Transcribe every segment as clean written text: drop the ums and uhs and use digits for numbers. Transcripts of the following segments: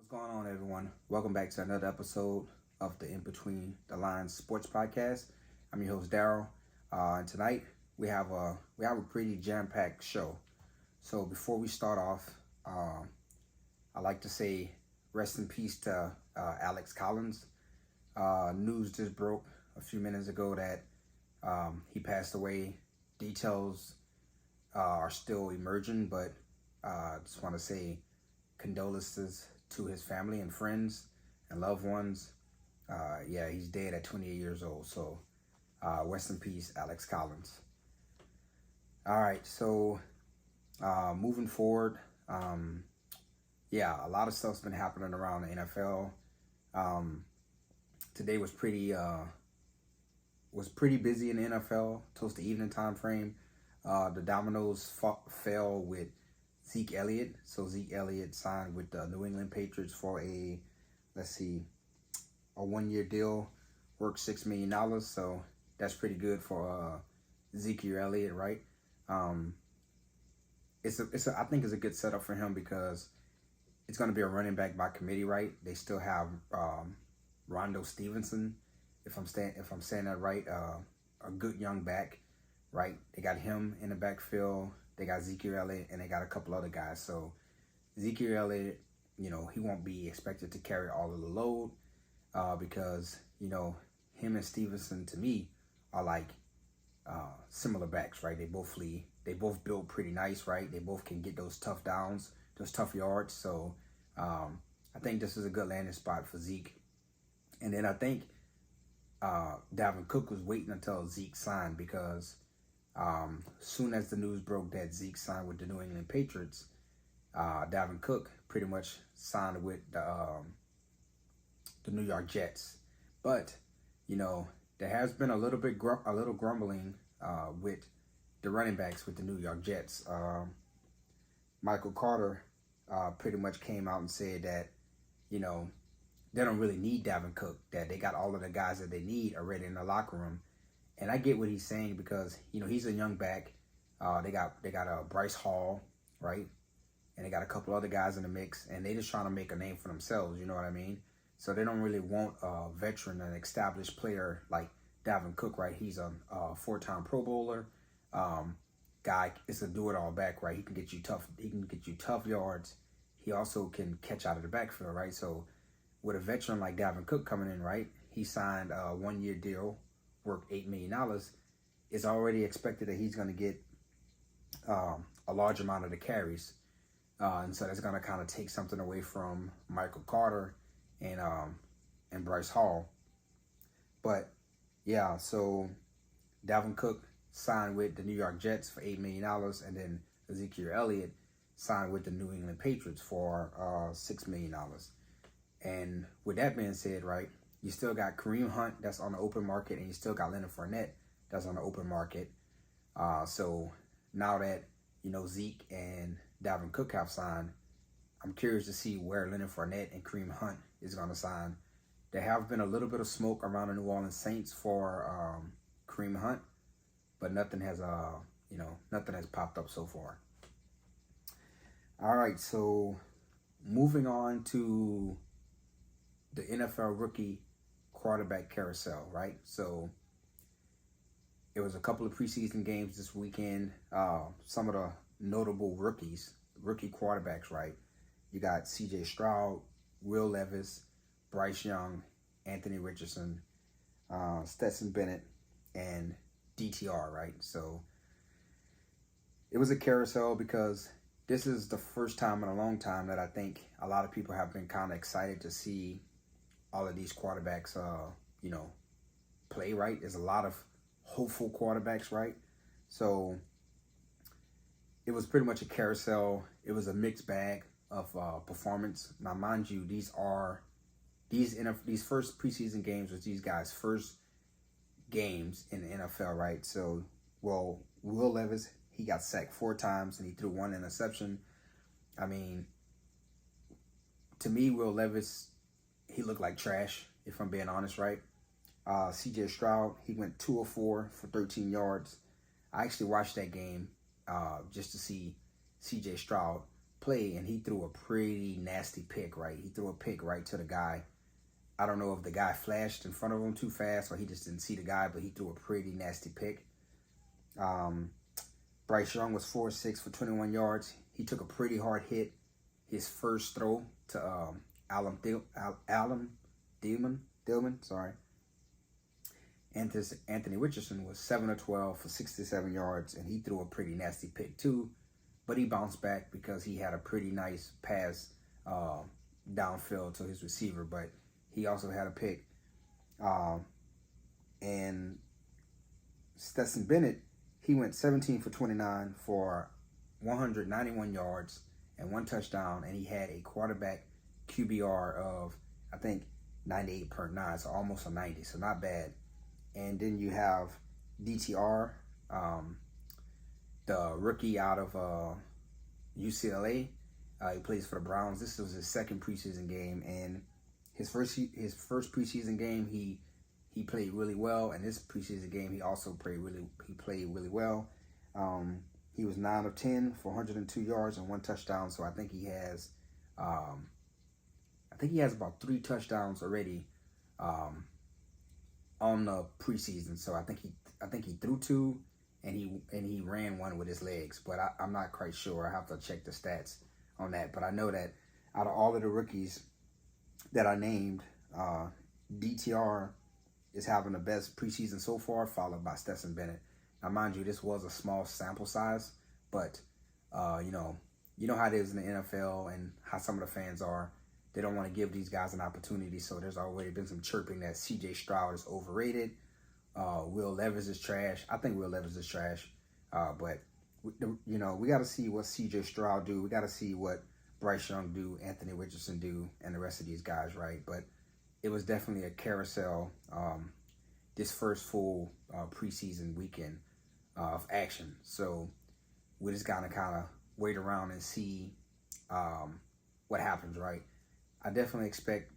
What's going on, everyone? Welcome back to another episode of the In Between the Lines Sports Podcast. I'm your host Daryl, and tonight we have a pretty jam-packed show. So before we start off, I'd like to say rest in peace to Alex Collins. News just broke a few minutes ago that he passed away. Details are still emerging, but I just want to say condolences to his family and friends and loved ones. He's dead at 28 years old. So rest in peace, Alex Collins. All right, so moving forward, a lot of stuff's been happening around the NFL. Today was pretty busy in the NFL towards the evening time frame. The dominoes fell with Zeke Elliot. So Zeke Elliot signed with the New England Patriots for a 1-year deal, worth $6 million. So that's pretty good for Zeke Elliott, right? I think it's a good setup for him because it's going to be a running back by committee, right? They still have Rondo Stevenson, if I'm saying that right, a good young back, right? They got him in the backfield. They got Zeke Elliott, and they got a couple other guys. So Zeke Elliott, he won't be expected to carry all of the load because, him and Stevenson, to me, are like similar backs, right? They both build pretty nice, right? They both can get those tough downs, those tough yards. So I think this is a good landing spot for Zeke. And then I think Dalvin Cook was waiting until Zeke signed because soon as the news broke that Zeke signed with the New England Patriots, Dalvin Cook pretty much signed with the New York Jets. But there has been a little grumbling with the running backs with the New York Jets. Michael Carter pretty much came out and said that they don't really need Dalvin Cook, that they got all of the guys that they need already in the locker room. And I get what he's saying because, he's a young back. They got Bryce Hall, right? And they got a couple other guys in the mix, and they just trying to make a name for themselves, you know what I mean? So they don't really want a veteran, an established player like Dalvin Cook, right? He's a 4-time Pro Bowler. Guy is a do-it-all back, right? He can get you tough yards. He also can catch out of the backfield, right? So with a veteran like Dalvin Cook coming in, right? He signed a 1-year deal worth $8 million. It's already expected that he's going to get a large amount of the carries. And so that's going to kind of take something away from Michael Carter and Bryce Hall. But, so Dalvin Cook signed with the New York Jets for $8 million. And then Ezekiel Elliott signed with the New England Patriots for $6 million. And with that being said, right, you still got Kareem Hunt that's on the open market, and you still got Leonard Fournette that's on the open market. So now that, Zeke and Dalvin Cook have signed, I'm curious to see where Leonard Fournette and Kareem Hunt is going to sign. There have been a little bit of smoke around the New Orleans Saints for Kareem Hunt, but nothing has popped up so far. All right, so moving on to the NFL Rookie Quarterback Carousel, right? So it was a couple of preseason games this weekend. Some of the notable rookie quarterbacks, right? You got C.J. Stroud, Will Levis, Bryce Young, Anthony Richardson, Stetson Bennett, and DTR, right? So it was a carousel because this is the first time in a long time that I think a lot of people have been kind of excited to see all of these quarterbacks, play, right? There's a lot of hopeful quarterbacks, right? So it was pretty much a carousel. It was a mixed bag of performance. Now, mind you, these first preseason games was these guys' first games in the NFL, right? So, Will Levis, he got sacked 4 times and he threw 1 interception. I mean, to me, Will Levis, he looked like trash, if I'm being honest, right? C.J. Stroud, he went 2 of 4 for 13 yards. I actually watched that game just to see C.J. Stroud play, and he threw a pretty nasty pick, right? He threw a pick right to the guy. I don't know if the guy flashed in front of him too fast or he just didn't see the guy, but he threw a pretty nasty pick. Bryce Young was 4-6 for 21 yards. He took a pretty hard hit his first throw to Dillman, sorry. Anthony Richardson was 7-12 for 67 yards, and he threw a pretty nasty pick too, but he bounced back because he had a pretty nice pass downfield to his receiver, but he also had a pick. And Stetson Bennett, he went 17 for 29 for 191 yards and 1 touchdown, and he had a quarterback QBR of, I think, 98.9, so almost a 90, so not bad. And then you have DTR, the rookie out of UCLA. He plays for the Browns. This was his second preseason game, and his first preseason game he played really well, and this preseason game he also played really well. He was 9 of 10 for 102 yards and 1 touchdown. So I think he has about 3 touchdowns already on the preseason. So I think he threw 2 and he ran 1 with his legs, but I'm not quite sure. I have to check the stats on that. But I know that out of all of the rookies that I named, DTR is having the best preseason so far, followed by Stetson Bennett. Now, mind you, this was a small sample size, but you know how it is in the NFL and how some of the fans are. They don't want to give these guys an opportunity, so there's already been some chirping that C.J. Stroud is overrated. Will Levis is trash. I think Will Levis is trash, but we got to see what C.J. Stroud do. We got to see what Bryce Young do, Anthony Richardson do, and the rest of these guys, right? But it was definitely a carousel this first full preseason weekend of action. So we just gotta kind of wait around and see what happens, right? I definitely expect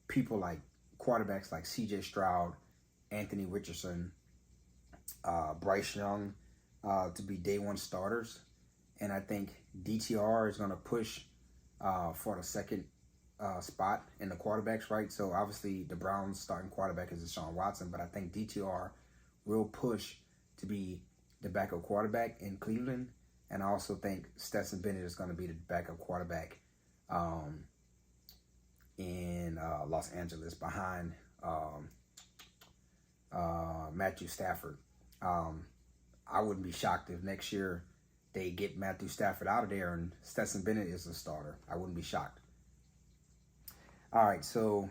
people like quarterbacks like C.J. Stroud, Anthony Richardson, Bryce Young to be day one starters. And I think DTR is going to push for the second spot in the quarterbacks, right? So obviously the Browns starting quarterback is Deshaun Watson, but I think DTR will push to be the backup quarterback in Cleveland. And I also think Stetson Bennett is going to be the backup quarterback in Los Angeles behind Matthew Stafford. I wouldn't be shocked if next year they get Matthew Stafford out of there and Stetson Bennett is the starter. I wouldn't be shocked. All right, so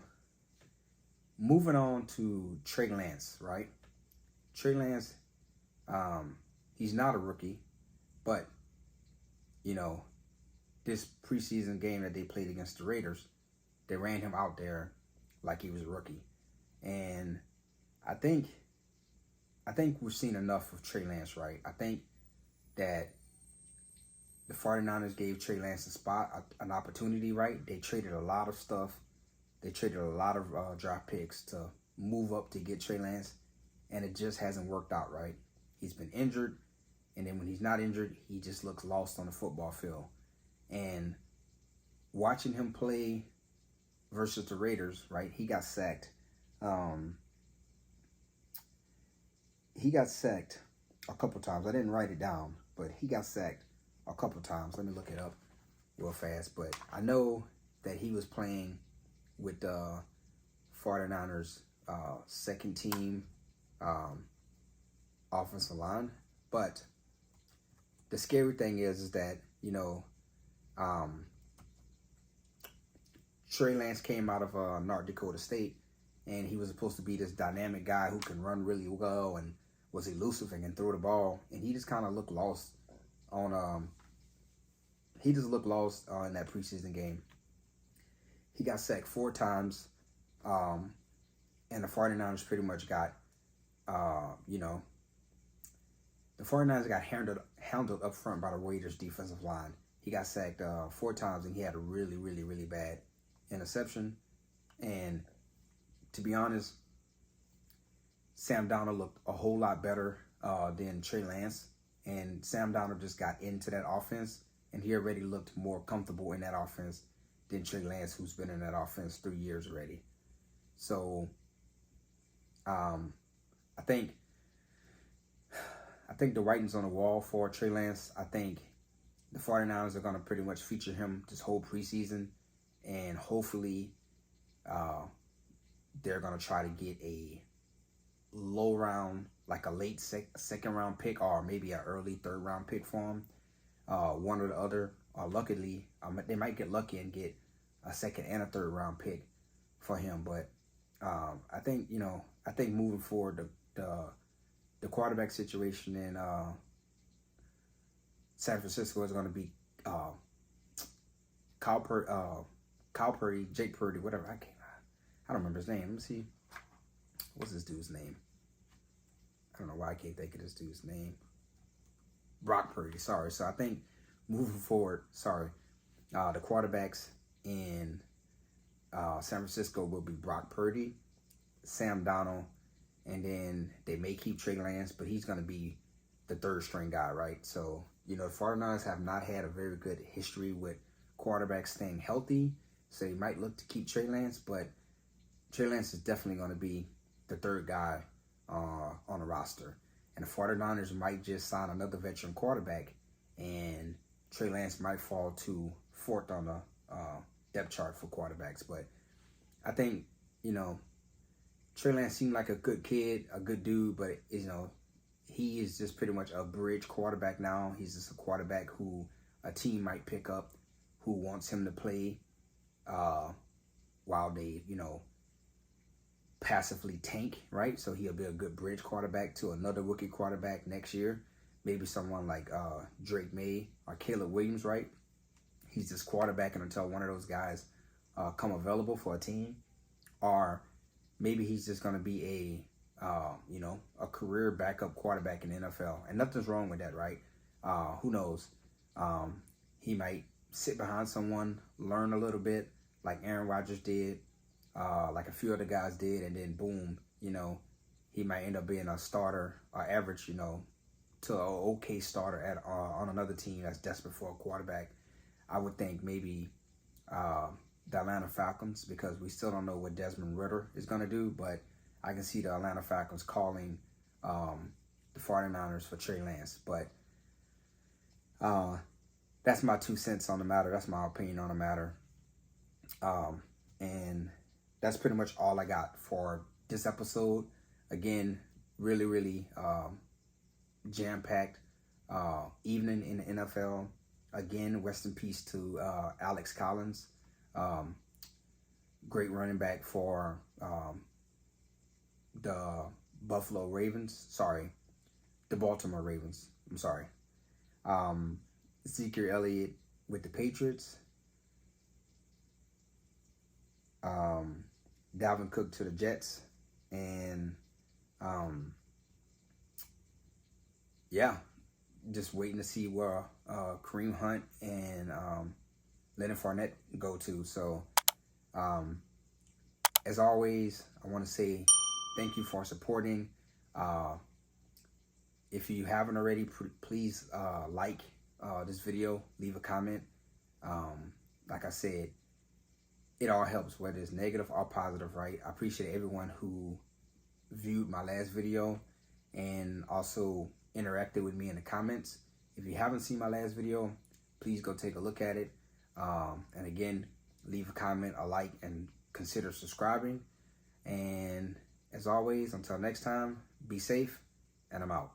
moving on to Trey Lance, right? Trey Lance, he's not a rookie, but, this preseason game that they played against the Raiders, they ran him out there like he was a rookie. And I think we've seen enough of Trey Lance, right? I think that the 49ers gave Trey Lance an opportunity, right? They traded a lot of stuff. They traded a lot of draft picks to move up to get Trey Lance, and it just hasn't worked out, right? He's been injured, and then when he's not injured, he just looks lost on the football field. And watching him play versus the Raiders, right, he got sacked. He got sacked a couple times. I didn't write it down, but he got sacked a couple times. Let me look it up real fast. But I know that he was playing with the 49ers second team offensive line. But the scary thing is that, Trey Lance came out of North Dakota State, and he was supposed to be this dynamic guy who can run really well and was elusive and can throw the ball. And he just kind of looked lost on in that preseason game. He got sacked 4 times, and the 49ers pretty much got, the 49ers got handled up front by the Raiders defensive line. He got sacked 4 times, and he had a really, really, really bad interception. And to be honest, Sam Darnold looked a whole lot better than Trey Lance, and Sam Darnold just got into that offense and he already looked more comfortable in that offense than Trey Lance, who's been in that offense 3 years already. So I think the writing's on the wall for Trey Lance. I think the 49ers are going to pretty much feature him this whole preseason, and hopefully they're going to try to get a low round, like a late second round pick, or maybe an early third round pick for him. One or the other. Luckily, they might get lucky and get a second and a third round pick for him. But I think moving forward, the quarterback situation in San Francisco is going to be Kyle Purdy, Jake Purdy, whatever. I don't remember his name. Let me see. What's this dude's name? I don't know why I can't think of this dude's name. Brock Purdy, sorry. So I think moving forward, the quarterbacks in San Francisco will be Brock Purdy, Sam Darnold, and then they may keep Trey Lance, but he's going to be the third string guy, right? So, the 49ers have not had a very good history with quarterbacks staying healthy, so they might look to keep Trey Lance, but Trey Lance is definitely going to be the third guy on the roster. And the 49ers might just sign another veteran quarterback, and Trey Lance might fall to fourth on the depth chart for quarterbacks. But I think, Trey Lance seemed like a good kid, a good dude, but, he is just pretty much a bridge quarterback now. He's just a quarterback who a team might pick up, who wants him to play while they, passively tank, right? So he'll be a good bridge quarterback to another rookie quarterback next year. Maybe someone like Drake May or Caleb Williams, right? He's just quarterbacking until one of those guys come available for a team. Or maybe he's just going to be a career backup quarterback in the NFL. And nothing's wrong with that, right? Who knows? He might sit behind someone, learn a little bit like Aaron Rodgers did, like a few other guys did, and then boom, he might end up being a starter or average, to an okay starter on another team that's desperate for a quarterback. I would think maybe the Atlanta Falcons, because we still don't know what Desmond Ridder is going to do, but I can see the Atlanta Falcons calling the 49ers for Trey Lance. But that's my 2 cents on the matter. That's my opinion on the matter. And that's pretty much all I got for this episode. Again, really, really jam-packed evening in the NFL. Again, rest in peace to Alex Collins. Great running back for the Baltimore Ravens. I'm sorry. Zeke Elliot with the Patriots. Dalvin Cook to the Jets. And just waiting to see where Kareem Hunt and Leonard Fournette go to. So as always, I want to say thank you for supporting. If you haven't already, please like this video, leave a comment. Like I said, it all helps, whether it's negative or positive, right? I appreciate everyone who viewed my last video and also interacted with me in the comments. If you haven't seen my last video, please go take a look at it. And again, leave a comment, a like, and consider subscribing. And as always, until next time, be safe, and I'm out.